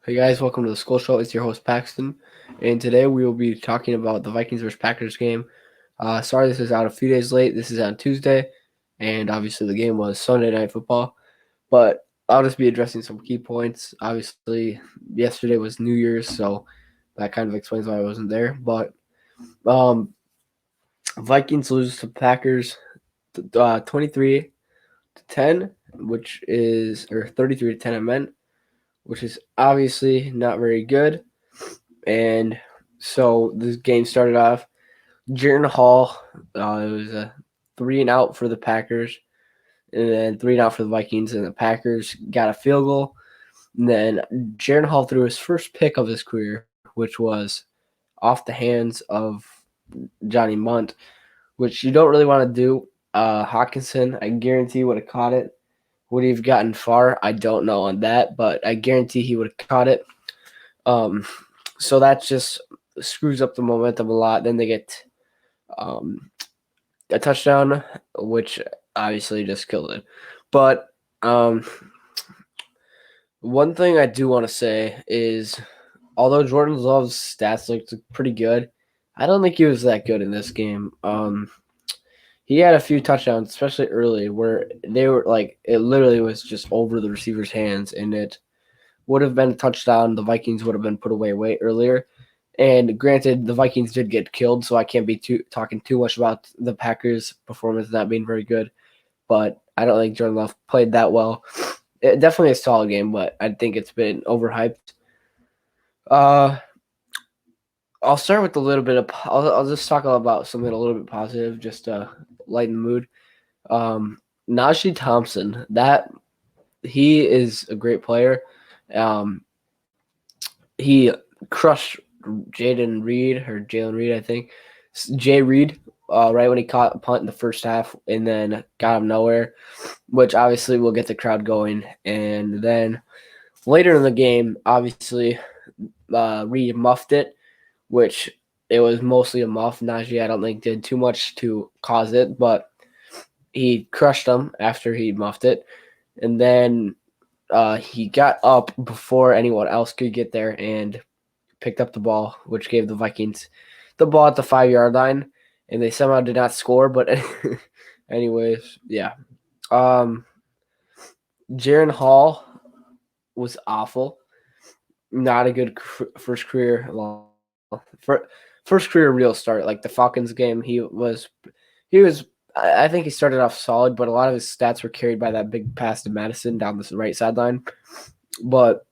Hey guys, welcome to the School Show. It's your host Paxton, and today we will be talking about the Vikings versus Packers game. Sorry, this is out a few days late. This is on Tuesday, and obviously the game was Sunday Night Football. But I'll just be addressing some key points. Obviously, yesterday was New Year's, so that kind of explains why I wasn't there. But um, Vikings lose to Packers 23-10, which is or 33-10. I meant, which is obviously not very good. And so this game started off. Jaron Hall, it was a 3-and-out for the Packers, and then 3-and-out for the Vikings, and the Packers got a field goal. And then Jaron Hall threw his first pick of his career, which was off the hands of Johnny Munt, which you don't really want to do. Hawkinson, I guarantee, would have caught it. Would he have gotten far? I don't know on that, but I guarantee he would have caught it. So that just screws up the momentum a lot. Then they get a touchdown, which obviously just killed it. But one thing I do want to say is, although Jordan Love's stats looked pretty good, I don't think he was that good in this game. He had a few touchdowns, especially early, where they were like it literally was just over the receiver's hands, and it would have been a touchdown. The Vikings would have been put away way earlier. And granted, the Vikings did get killed, so I can't be talking too much about the Packers' performance not being very good. But I don't think Jordan Love played that well. Definitely a solid game, but I think it's been overhyped. Uh, I'll start with a little bit of. I'll just talk about something a little bit positive, just to lighten the mood. Najee Thompson, that he is a great player. He crushed Jalen Reed, I think. Jay Reed, right when he caught a punt in the first half and then got him nowhere, which obviously will get the crowd going. And then later in the game, obviously, Reed muffed it, which it was mostly a muff. Najee, I don't think, did too much to cause it, but he crushed him after he muffed it. And then he got up before anyone else could get there and picked up the ball, which gave the Vikings the ball at the 5-yard line, and they somehow did not score. But anyways, yeah. Jaron Hall was awful. Not a good first career first career real start. Like the Falcons game, he was. I think he started off solid, but a lot of his stats were carried by that big pass to Madison down the right sideline. But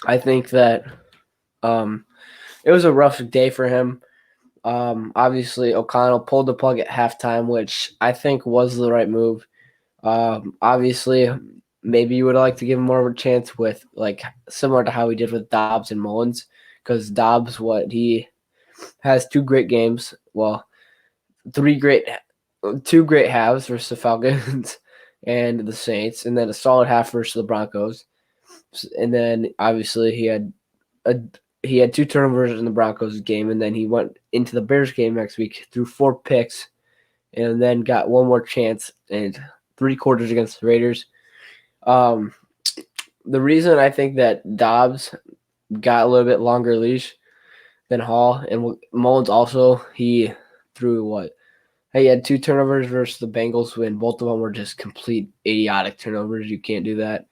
I think that it was a rough day for him. Obviously, O'Connell pulled the plug at halftime, which I think was the right move. Obviously, maybe you would like to give him more of a chance with, like, similar to how he did with Dobbs and Mullins, because Dobbs, he has two great games. Well, two great halves versus the Falcons and the Saints, and then a solid half versus the Broncos. And then obviously he had two turnovers in the Broncos game, and then he went into the Bears game next week, threw 4 picks, and then got one more chance and 3 quarters against the Raiders. The reason I think that Dobbs got a little bit longer leash than Hall, and Mullins also, he threw what? He had 2 turnovers versus the Bengals when both of them were just complete idiotic turnovers. You can't do that.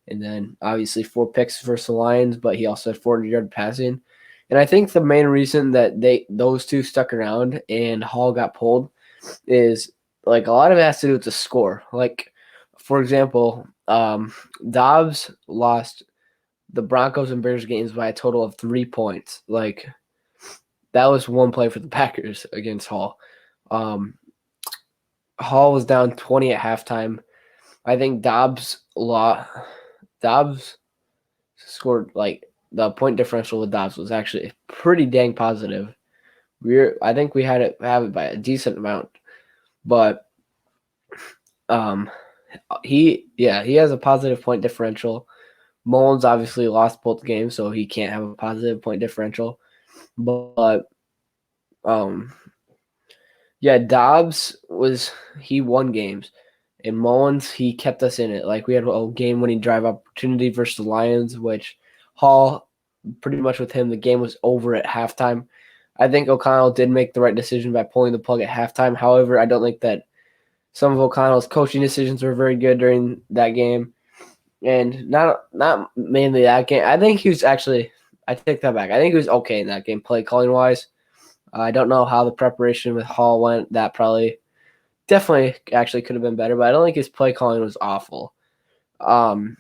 And then obviously 4 picks versus the Lions, but he also had 400-yard passing. And I think the main reason that those two stuck around and Hall got pulled is, like, a lot of it has to do with the score. Like, for example, Dobbs lost the Broncos and Bears games by a total of 3 points. Like, that was one play for the Packers against Hall. Hall was down 20 at halftime. I think Dobbs scored, like, the point differential with Dobbs was actually pretty dang positive. I think we have it by a decent amount, but he has a positive point differential. Mullins obviously lost both games, so he can't have a positive point differential. But Dobbs he won games. And Mullins, he kept us in it. Like, we had a game-winning drive opportunity versus the Lions, which Hall, pretty much with him, the game was over at halftime. I think O'Connell did make the right decision by pulling the plug at halftime. However, I don't think that some of O'Connell's coaching decisions were very good during that game, and not mainly that game. I think he was actually. I take that back. I think he was okay in that game, play calling wise. I don't know how the preparation with Hall went. That probably definitely actually could have been better, but I don't think his play calling was awful. Um,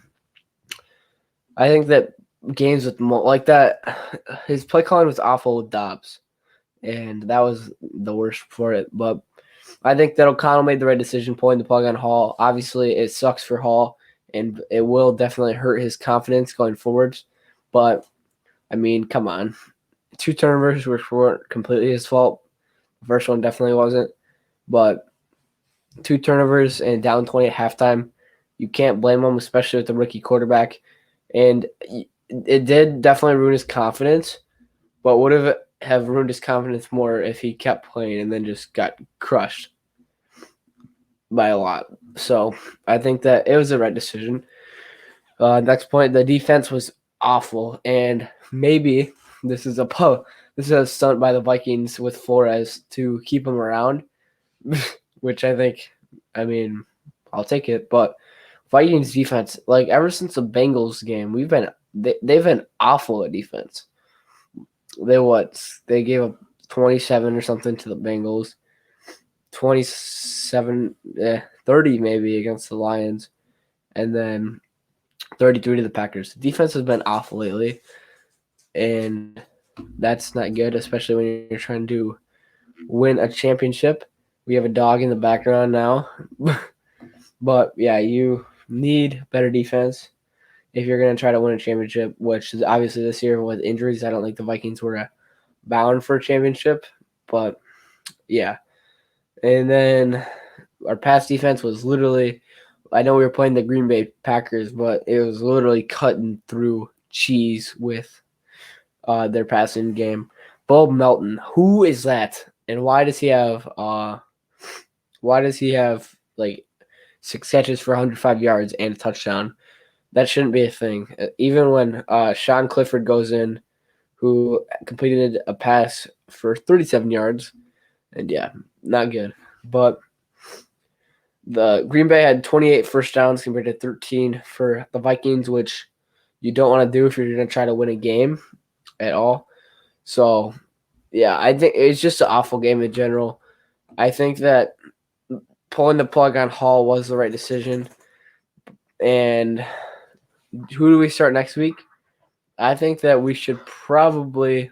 I think that games with like that, his play calling was awful with Dobbs, and that was the worst for it. But I think that O'Connell made the right decision pulling the plug on Hall. Obviously, it sucks for Hall, and it will definitely hurt his confidence going forwards. But I mean, come on, 2 turnovers which weren't completely his fault. The first one definitely wasn't, but 2 turnovers and down 20 at halftime, you can't blame him, especially with the rookie quarterback. And it did definitely ruin his confidence, but would have ruined his confidence more if he kept playing and then just got crushed by a lot. So I think that it was the right decision. Next point, the defense was awful, and maybe this is a stunt by the Vikings with Flores to keep him around, which I think, I mean, I'll take it. But Vikings defense, like ever since the Bengals game, they've been awful at defense. They gave up 27 or something to the Bengals, 27, 30 maybe against the Lions, and then 33 to the Packers. The defense has been awful lately, and that's not good, especially when you're trying to win a championship. We have a dog in the background now. But yeah, you need better defense if you're going to try to win a championship, which is obviously this year with injuries. I don't think the Vikings were bound for a championship, but yeah. And then our pass defense was literally, I know we were playing the Green Bay Packers, but it was literally cutting through cheese with their passing game. Bo Melton, who is that? And why does he have like 6 catches for 105 yards and a touchdown? That shouldn't be a thing. Even when Sean Clifford goes in, who completed a pass for 37 yards, and yeah, not good. But the Green Bay had 28 first downs compared to 13 for the Vikings, which you don't want to do if you're going to try to win a game at all. So, yeah, I think it's just an awful game in general. I think that pulling the plug on Hall was the right decision. And who do we start next week? I think that we should probably.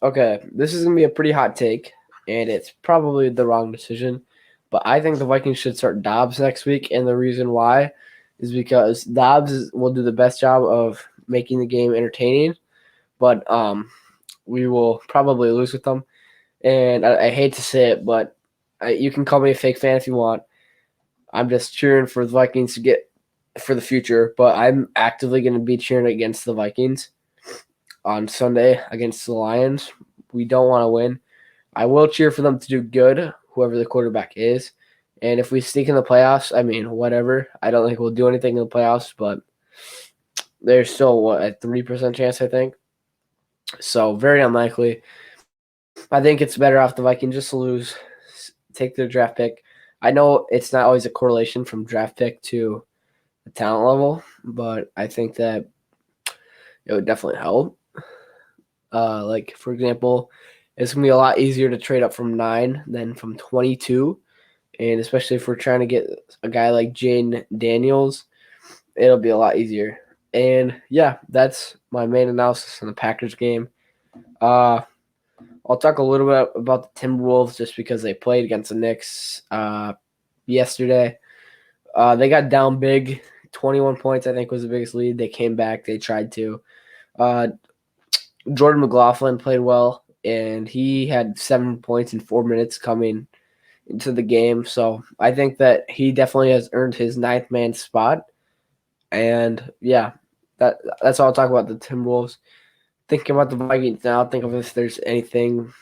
Okay, this is going to be a pretty hot take, and it's probably the wrong decision. But I think the Vikings should start Dobbs next week, and the reason why is because Dobbs will do the best job of making the game entertaining, but we will probably lose with them. And I hate to say it, but you can call me a fake fan if you want. I'm just cheering for the Vikings to get for the future, but I'm actively going to be cheering against the Vikings on Sunday against the Lions. We don't want to win. I will cheer for them to do good, whoever the quarterback is. And if we sneak in the playoffs, I mean, whatever. I don't think we'll do anything in the playoffs, but there's still a 3% chance, I think. So very unlikely. I think it's better off the Vikings just to lose, take their draft pick. I know it's not always a correlation from draft pick to the talent level, but I think that it would definitely help. Like, for example, it's going to be a lot easier to trade up from 9 than from 22. And especially if we're trying to get a guy like Jane Daniels, it'll be a lot easier. And yeah, that's my main analysis on the Packers game. I'll talk a little bit about the Timberwolves just because they played against the Knicks yesterday. They got down big. 21 points, I think, was the biggest lead. They came back. They tried to. Jordan McLaughlin played well, and he had 7 points in 4 minutes coming into the game. So I think that he definitely has earned his 9th man spot. And yeah, that's all I'll talk about the Timberwolves. Thinking about the Vikings now, think of if there's anything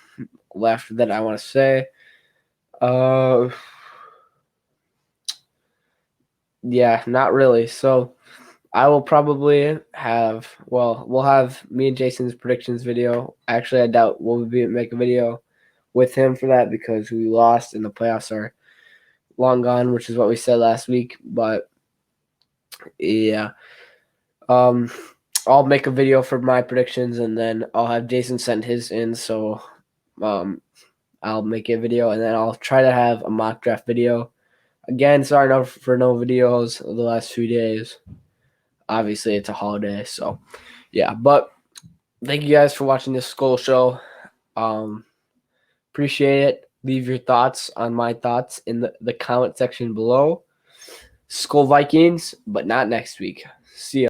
left that I want to say. Yeah, not really. So I will probably have, well, we'll have me and Jason's predictions video. Actually, I doubt we'll make a video with him for that because we lost and the playoffs are long gone, which is what we said last week. But yeah, um, I'll make a video for my predictions and then I'll have Jason send his in. So um, I'll make a video and then I'll try to have a mock draft video. Again, sorry for no videos the last few days. Obviously, it's a holiday, so yeah. But thank you guys for watching this Skull Show. Um, appreciate it. Leave your thoughts on my thoughts in the comment section below. Skull Vikings, but not next week. See ya.